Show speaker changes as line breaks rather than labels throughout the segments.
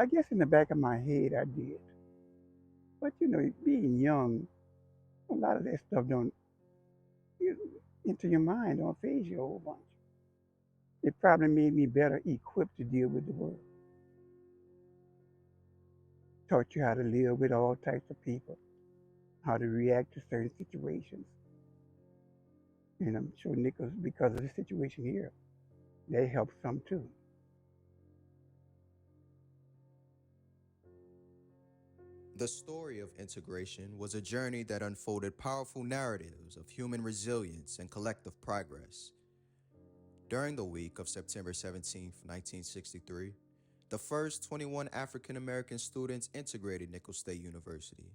I guess in the back of my head I did. But being young, a lot of that stuff don't you, into your mind, don't phase you a whole bunch. It probably made me better equipped to deal with the world. Taught you how to live with all types of people, how to react to certain situations. And I'm sure Nichols, because of the situation here, that helped some too.
The story of integration was a journey that unfolded powerful narratives of human resilience and collective progress. During the week of September 17th, 1963, the first 21 African American students integrated Nicholls State University,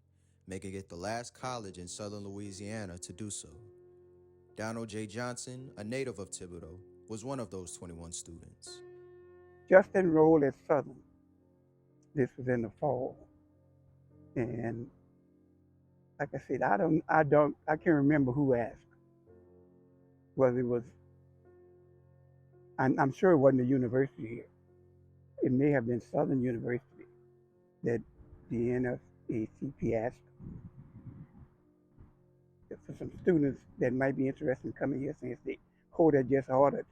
making it the last college in southern Louisiana to do so. Donald J. Johnson, a native of Thibodaux, was one of those 21 students.
Just enrolled at Southern. This was in the fall, and like I said, I can't remember who asked. Whether it was, I'm sure it wasn't the university here. It may have been Southern University that the NFACP asked for some students that might be interested in coming here since the court had just ordered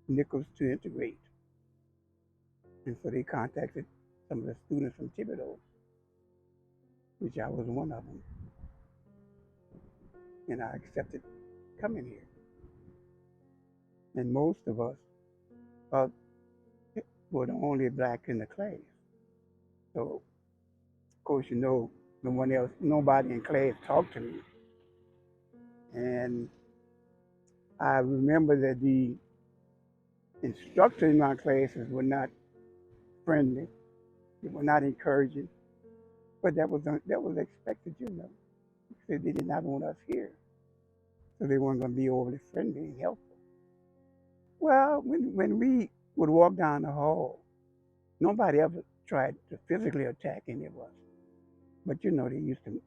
Nichols to integrate. And so they contacted some of the students from Thibodeau, which I was one of them, and I accepted coming here. And most of us uh, were the only black in the class. So, of course, no one else, nobody in class talked to me. And I remember that the instructors in my classes were not friendly. They were not encouraging, but that was expected. Because they did not want us here, so they weren't going to be overly friendly and helpful. Well, when we would walk down the hall, nobody ever tried to physically attack any of us. But they used to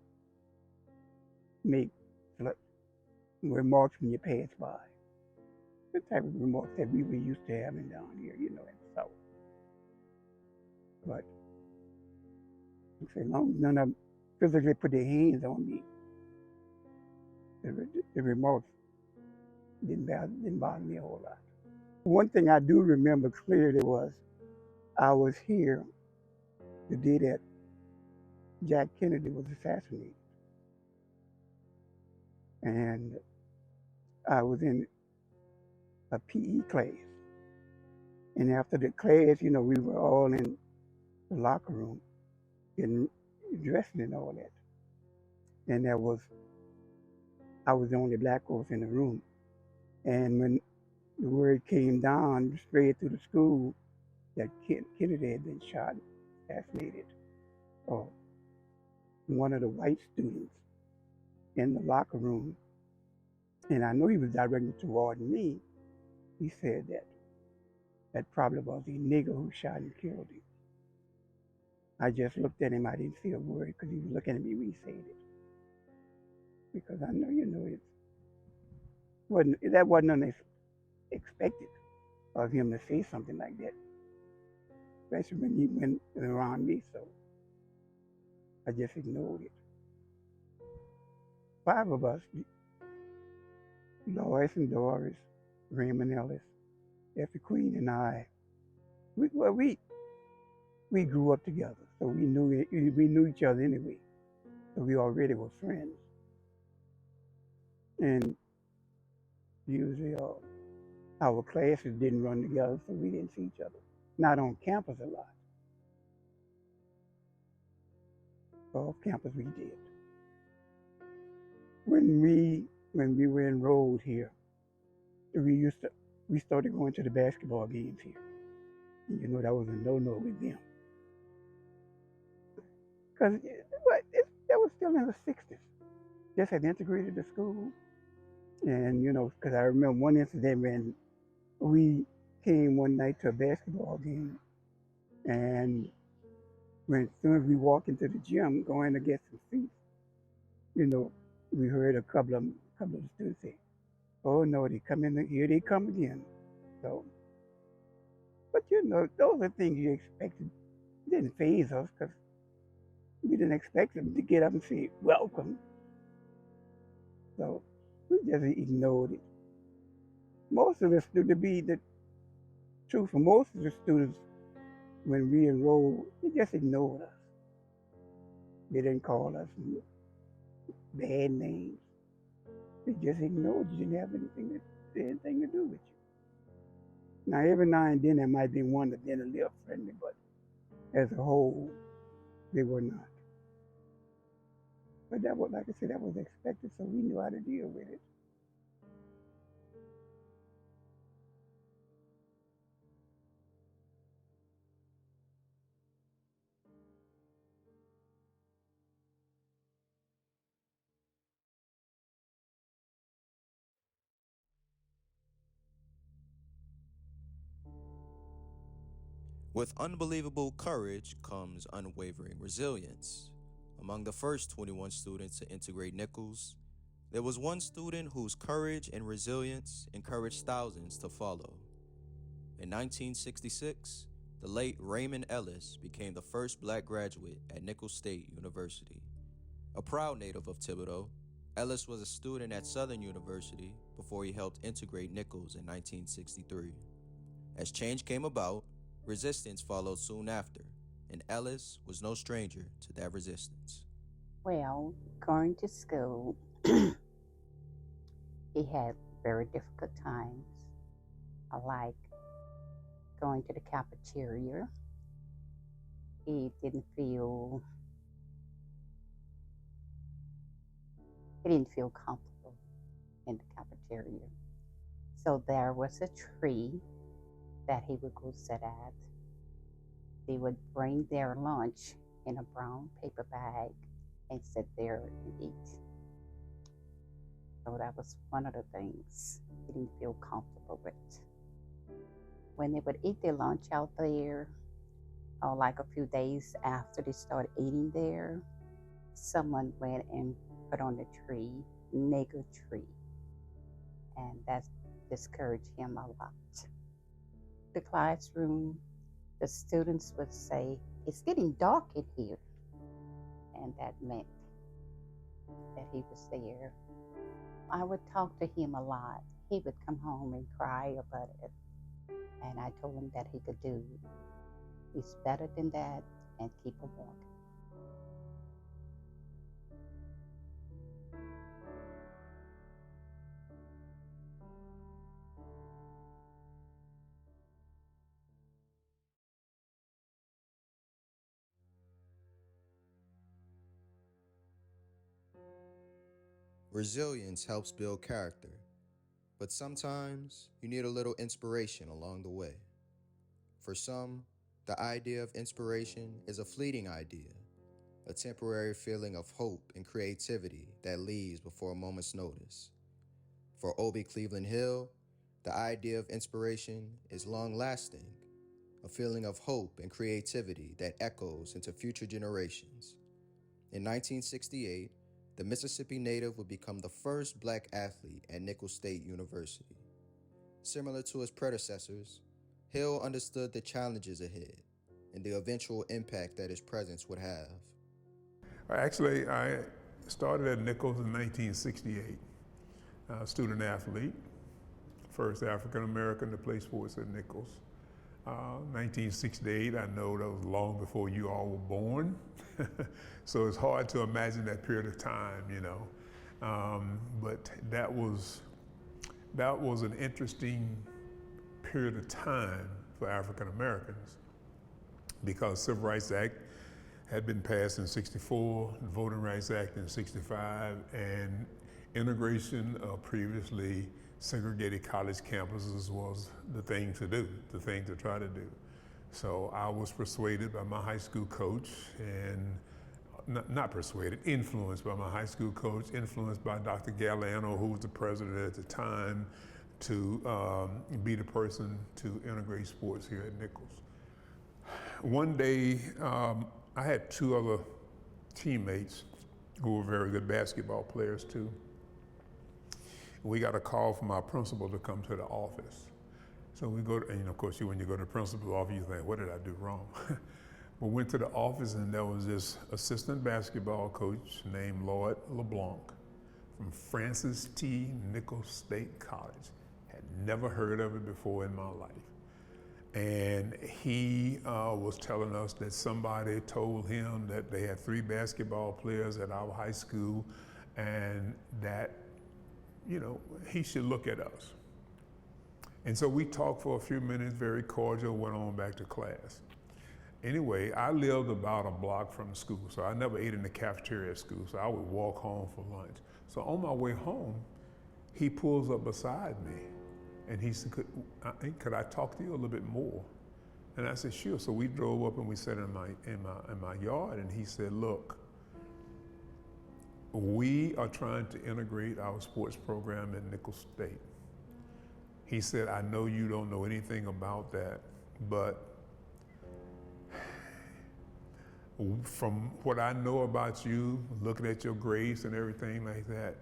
make remarks when you passed by. The type of remarks that we were used to having down here, in the South. But as long as none of them physically put their hands on me, the remarks didn't bother me a whole lot. One thing I do remember clearly was I was here the day that Jack Kennedy was assassinated. And I was in a PE class. And after the class, we were all in the locker room getting dressed and all that. And I was the only black person in the room. And when the word came down, spread through the school, that Kennedy had been shot, assassinated, or one of the white students in the locker room, and I know he was directed toward me, he said that probably was the nigger who shot and killed him. I just looked at him. I didn't say a word because he was looking at me when he said it. Because I know, that wasn't unexpected of him to say something like that, especially when he went around me. So I just ignored it. Five of us, Lois and Doris, Raymond Ellis, Effie Queen, and I, we grew up together, so we knew each other anyway. So we already were friends, and usually our classes didn't run together, so we didn't see each other. Not on campus a lot. Off campus we did. When we were enrolled here, we started going to the basketball games here. And that was a no-no with them. Because that was still in the 60s. Just had integrated the school. And, because I remember one incident when we came one night to a basketball game. And as soon as we walked into the gym going to get some seats, we heard a couple of the students say, "Oh no, they come in here, they come again." So, but those are things you expected It didn't faze us because we didn't expect them to get up and say welcome. So we just ignored it. Most of the students, to be the truth, for most of the students, when we enrolled, they just ignored us. They didn't call us bad names. They just ignored you. Didn't have anything to do with you. Now, every now and then there might be one that didn't live friendly, but as a whole, they were not. But that was, like I said, that was expected, so we knew how to deal with it.
With unbelievable courage comes unwavering resilience. Among the first 21 students to integrate Nicholls, there was one student whose courage and resilience encouraged thousands to follow. In 1966, the late Raymond Ellis became the first black graduate at Nicholls State University. A proud native of Thibodaux, Ellis was a student at Southern University before he helped integrate Nicholls in 1963. As change came about, resistance followed soon after, and Ellis was no stranger to that resistance.
Well, going to school, he had very difficult times. I like going to the cafeteria. He didn't feel comfortable in the cafeteria. So there was a tree that he would go sit at. They would bring their lunch in a brown paper bag and sit there and eat. So that was one of the things he didn't feel comfortable with. When they would eat their lunch out there, like a few days after they started eating there, someone went and put on the tree, nigger tree. And that discouraged him a lot. The classroom, the students would say, "It's getting dark in here." And that meant that he was there. I would talk to him a lot. He would come home and cry about it. And I told him that he could do. He's better than that, and keep on walking.
Resilience helps build character, but sometimes you need a little inspiration along the way. For some, the idea of inspiration is a fleeting idea, a temporary feeling of hope and creativity that leaves before a moment's notice. For Obie Cleveland Hill, the idea of inspiration is long lasting, a feeling of hope and creativity that echoes into future generations. In 1968, the Mississippi native would become the first black athlete at Nicholls State University. Similar to his predecessors, Hill understood the challenges ahead and the eventual impact that his presence would have.
Actually, I started at Nicholls in 1968, student athlete, first African American to play sports at Nicholls. 1968, I know that was long before you all were born. So it's hard to imagine that period of time, you know. But that was an interesting period of time for African Americans because Civil Rights Act had been passed in 64, the Voting Rights Act in 65, and integration of previously segregated college campuses was the thing to do, the thing to try to do. So I was persuaded by my high school coach, and not persuaded, influenced by my high school coach, influenced by Dr. Galliano, who was the president at the time, to be the person to integrate sports here at Nicholls. One day, I had two other teammates who were very good basketball players too. We got a call from our principal to come to the office. So we go to, and of course, when you go to the principal's office, you think, what did I do wrong? We went to the office and there was this assistant basketball coach named Lloyd LeBlanc from Francis T. Nicholls State College. Had never heard of it before in my life. And he was telling us that somebody told him that they had 3 basketball players at our high school and that, you know, he should look at us. And so we talked for a few minutes, very cordial, went on back to class. Anyway, I lived about a block from the school, so I never ate in the cafeteria at school, so I would walk home for lunch. So on my way home, he pulls up beside me, and he said, could I talk to you a little bit more? And I said, sure. So we drove up and we sat in my yard, and he said, look, we are trying to integrate our sports program at Nicholls State. He said, I know you don't know anything about that, but from what I know about you, looking at your grades and everything like that,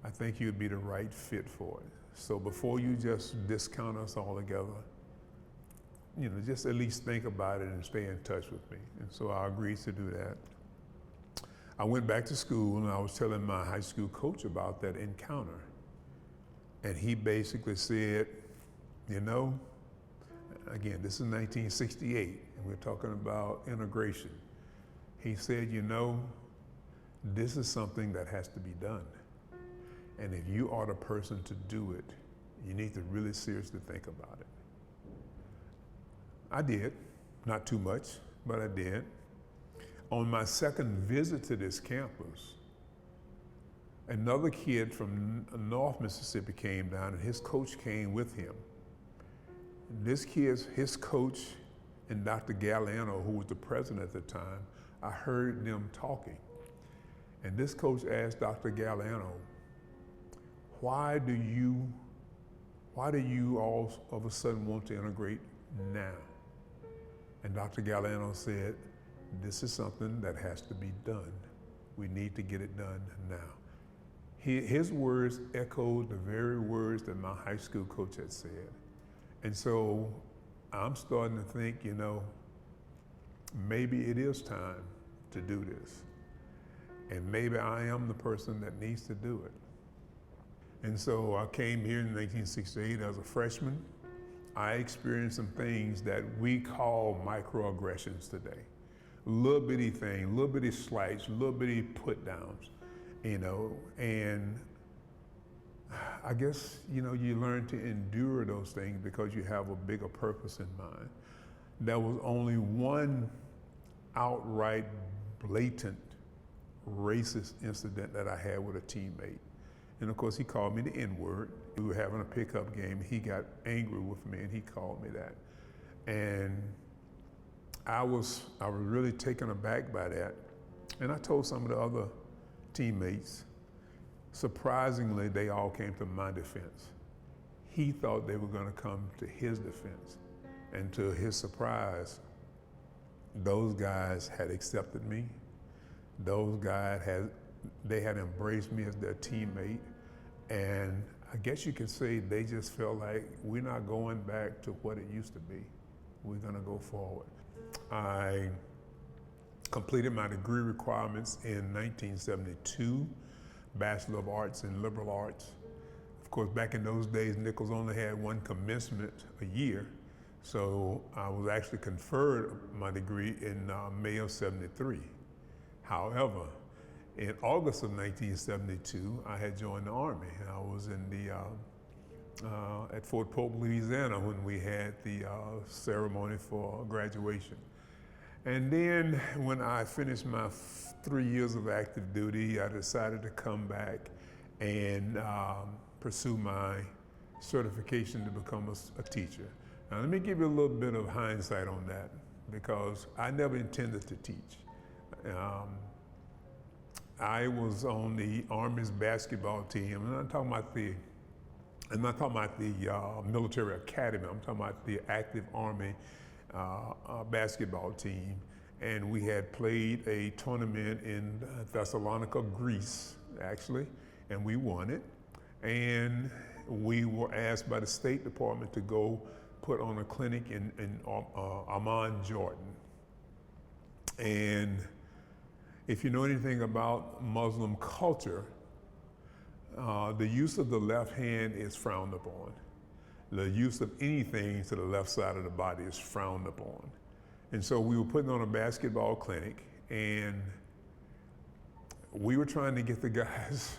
I think you'd be the right fit for it. So before you just discount us altogether, you know, just at least think about it and stay in touch with me. And so I agreed to do that. I went back to school and I was telling my high school coach about that encounter. And he basically said, you know, again, this is 1968, and we're talking about integration. He said, you know, this is something that has to be done. And if you are the person to do it, you need to really seriously think about it. I did, not too much, but I did. On my second visit to this campus, another kid from North Mississippi came down and his coach came with him. His coach and Dr. Galliano, who was the president at the time, I heard them talking. And this coach asked Dr. Galliano, why do you all of a sudden want to integrate now? And Dr. Galliano said, this is something that has to be done. We need to get it done now. His words echoed the very words that my high school coach had said. And so I'm starting to think, you know, maybe it is time to do this. And maybe I am the person that needs to do it. And so I came here in 1968 as a freshman. I experienced some things that we call microaggressions today. Little bitty things, little bitty slights, little bitty put downs, you know, and I guess, you know, you learn to endure those things because you have a bigger purpose in mind. There was only one outright blatant racist incident that I had with a teammate. And of course, he called me the N-word. We were having a pickup game. He got angry with me and he called me that. And I was really taken aback by that. And I told some of the other teammates, surprisingly, they all came to my defense. He thought they were gonna come to his defense. And to his surprise, those guys had accepted me. Those guys had embraced me as their teammate. And I guess you could say they just felt like we're not going back to what it used to be. We're gonna go forward. I completed my degree requirements in 1972, Bachelor of Arts in Liberal Arts. Of course, back in those days, Nicholls only had one commencement a year. So I was actually conferred my degree in May of '73. However, in August of 1972, I had joined the Army. I was in at Fort Polk, Louisiana, when we had the ceremony for graduation. And then when I finished my 3 years of active duty, I decided to come back and pursue my certification to become a teacher. Now, let me give you a little bit of hindsight on that, because I never intended to teach. I was on the Army's basketball team, and I'm not talking about the military academy. I'm talking about the active Army basketball team. And we had played a tournament in Thessalonica, Greece, actually, and we won it. And we were asked by the State Department to go put on a clinic in Amman, Jordan. And if you know anything about Muslim culture, the use of the left hand is frowned upon. The use of anything to the left side of the body is frowned upon. And so we were putting on a basketball clinic, and we were trying to get the guys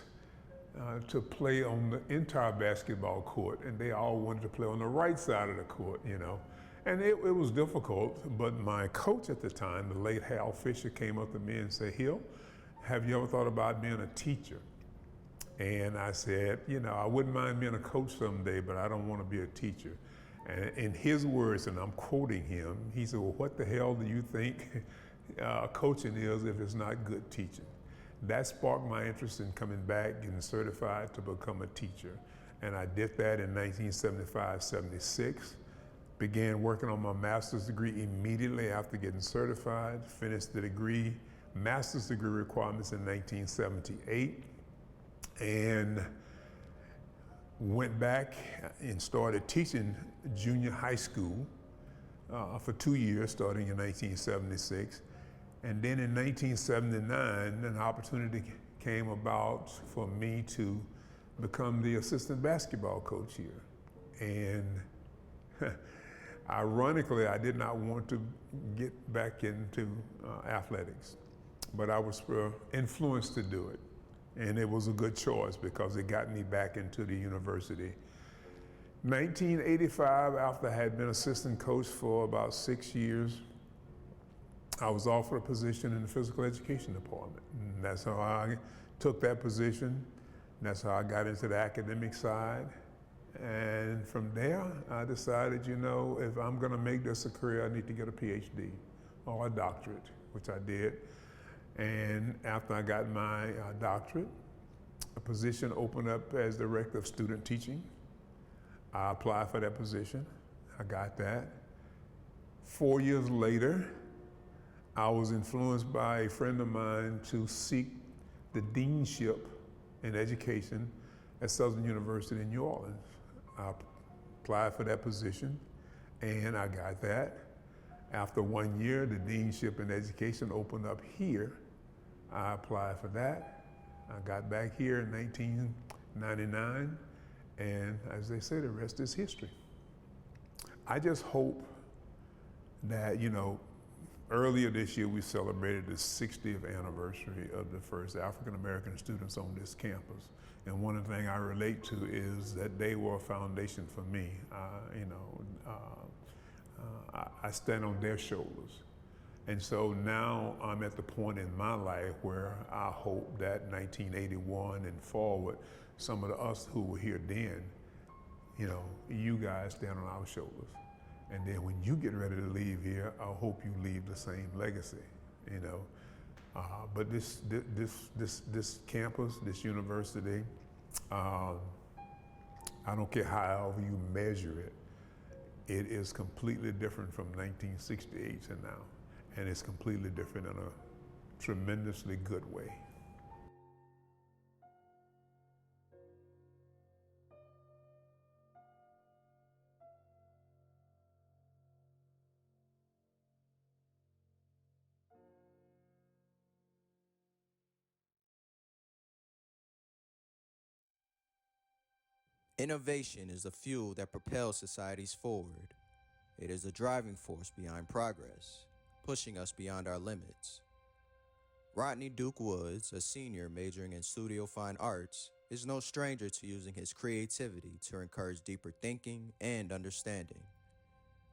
to play on the entire basketball court, and they all wanted to play on the right side of the court, you know. And it was difficult, but my coach at the time, the late Hal Fisher, came up to me and said, "Hill, have you ever thought about being a teacher?" And I said, you know, I wouldn't mind being a coach someday, but I don't want to be a teacher. And in his words, and I'm quoting him, he said, "Well, what the hell do you think coaching is if it's not good teaching?" That sparked my interest in coming back, getting certified to become a teacher. And I did that in 1975, 76. Began working on my master's degree immediately after getting certified, finished the degree, master's degree requirements in 1978, and went back and started teaching junior high school for 2 years, starting in 1976. And then in 1979, an opportunity came about for me to become the assistant basketball coach here. And ironically, I did not want to get back into athletics, but I was influenced to do it. And it was a good choice because it got me back into the university. 1985, after I had been assistant coach for about 6 years, I was offered a position in the physical education department. And that's how I took that position. That's how I got into the academic side. And from there, I decided, you know, if I'm gonna make this a career, I need to get a PhD or a doctorate, which I did. And after I got my doctorate, a position opened up as director of student teaching. I applied for that position. I got that. 4 years later, I was influenced by a friend of mine to seek the deanship in education at Southern University in New Orleans. I applied for that position, and I got that. After 1 year, the deanship in education opened up here. I applied for that. I got back here in 1999, and as they say, the rest is history. I just hope that, you know, earlier this year we celebrated the 60th anniversary of the first African American students on this campus. And one of the things I relate to is that they were a foundation for me. I stand on their shoulders. And so now I'm at the point in my life where I hope that 1981 and forward, some of us who were here then, you know, you guys stand on our shoulders. And then when you get ready to leave here, I hope you leave the same legacy, you know. But this campus, this university, I don't care however you measure it, it is completely different from 1968 to now. And it's completely different in a tremendously good way.
Innovation is the fuel that propels societies forward. It is the driving force behind progress, pushing us beyond our limits. Rodney Duke Woods, a senior majoring in studio fine arts, is no stranger to using his creativity to encourage deeper thinking and understanding.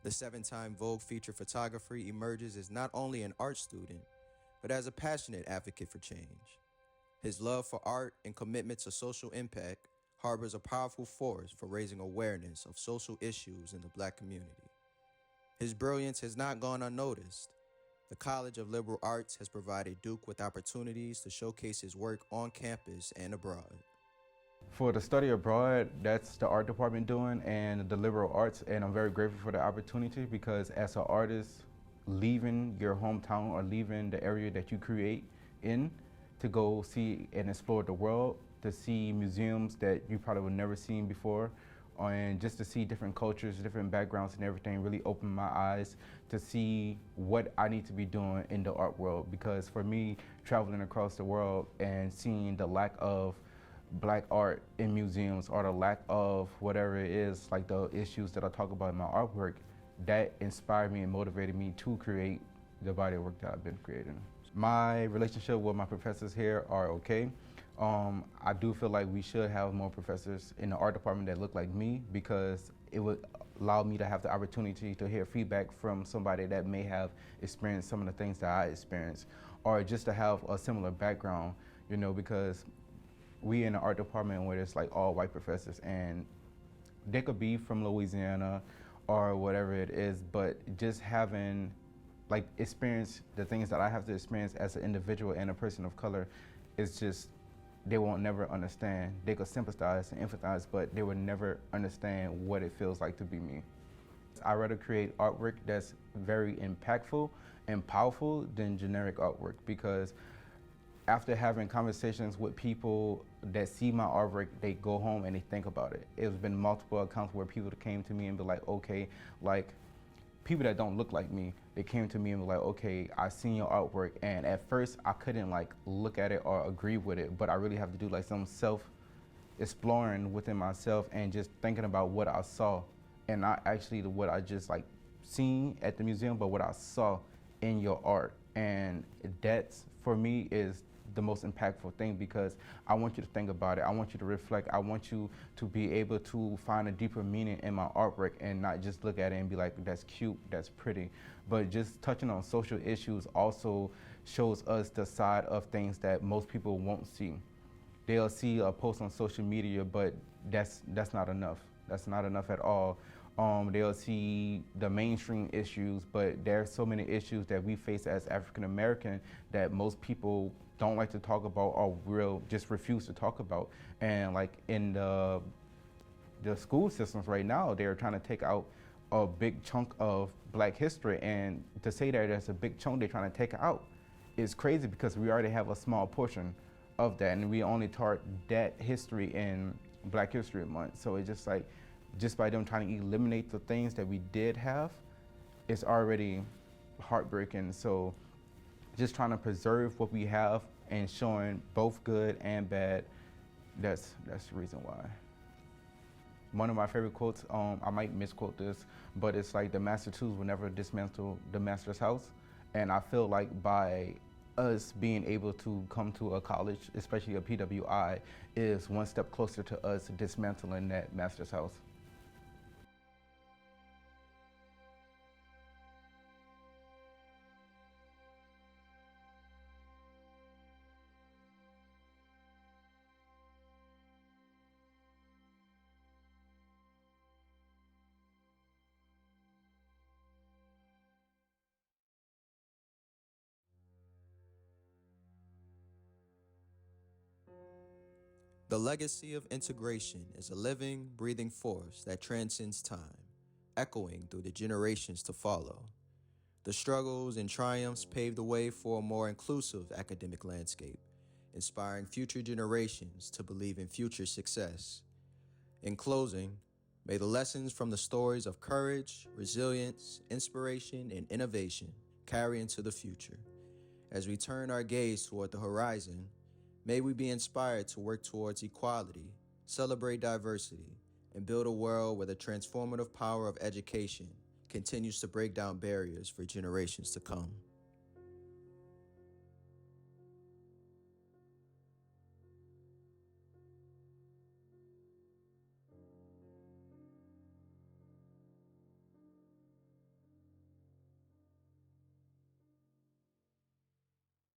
The 7-time Vogue feature photographer emerges as not only an art student, but as a passionate advocate for change. His love for art and commitment to social impact harbors a powerful force for raising awareness of social issues in the Black community. His brilliance has not gone unnoticed. The College of Liberal Arts has provided Duke with opportunities to showcase his work on campus and abroad.
For the study abroad, that's the art department doing, and the liberal arts, and I'm very grateful for the opportunity because as an artist, leaving your hometown or leaving the area that you create in to go see and explore the world, to see museums that you probably would never seen before, And just to see different cultures, different backgrounds and everything really opened my eyes to see what I need to be doing in the art world. Because for me, traveling across the world and seeing the lack of black art in museums or the lack of whatever it is, like the issues that I talk about in my artwork, that inspired me and motivated me to create the body of work that I've been creating. My relationship with my professors here are okay. I do feel like we should have more professors in the art department that look like me, because it would allow me to have the opportunity to hear feedback from somebody that may have experienced some of the things that I experienced, or just to have a similar background, you know, because we in the art department where it's like all white professors, and they could be from Louisiana or whatever it is, but just having like experience the things that I have to experience as an individual and a person of color is just, they won't never understand. They could sympathize and empathize, but they would never understand what it feels like to be me. I'd rather create artwork that's very impactful and powerful than generic artwork, because after having conversations with people that see my artwork, they go home and they think about it. It's been multiple accounts where people came to me and be like, okay, like people that don't look like me, they came to me and were like, okay, I seen your artwork, and at first I couldn't like look at it or agree with it, but I really have to do like some self-exploring within myself and just thinking about what I saw, and not actually what I just like seen at the museum, but what I saw in your art. And that's, for me, is the most impactful thing, because I want you to think about it. I want you to reflect. I want you to be able to find a deeper meaning in my artwork and not just look at it and be like, that's cute, that's pretty. But just touching on social issues also shows us the side of things that most people won't see. They'll see a post on social media, but that's not enough. That's not enough at all. They'll see the mainstream issues, but there are so many issues that we face as African American that most people don't like to talk about or will just refuse to talk about. And like in the school systems right now, they're trying to take out a big chunk of Black history, and to say that there's a big chunk they're trying to take out is crazy, because we already have a small portion of that, and we only taught that history in Black History Month. So it's just like, just by them trying to eliminate the things that we did have, it's already heartbreaking. So just trying to preserve what we have and showing both good and bad, that's the reason why. One of my favorite quotes, I might misquote this, but it's like, the master tools will never dismantle the master's house. And I feel like by us being able to come to a college, especially a PWI, is one step closer to us dismantling that master's house.
The legacy of integration is a living, breathing force that transcends time, echoing through the generations to follow. The struggles and triumphs paved the way for a more inclusive academic landscape, inspiring future generations to believe in future success. In closing, may the lessons from the stories of courage, resilience, inspiration, and innovation carry into the future. As we turn our gaze toward the horizon, may we be inspired to work towards equality, celebrate diversity, and build a world where the transformative power of education continues to break down barriers for generations to come.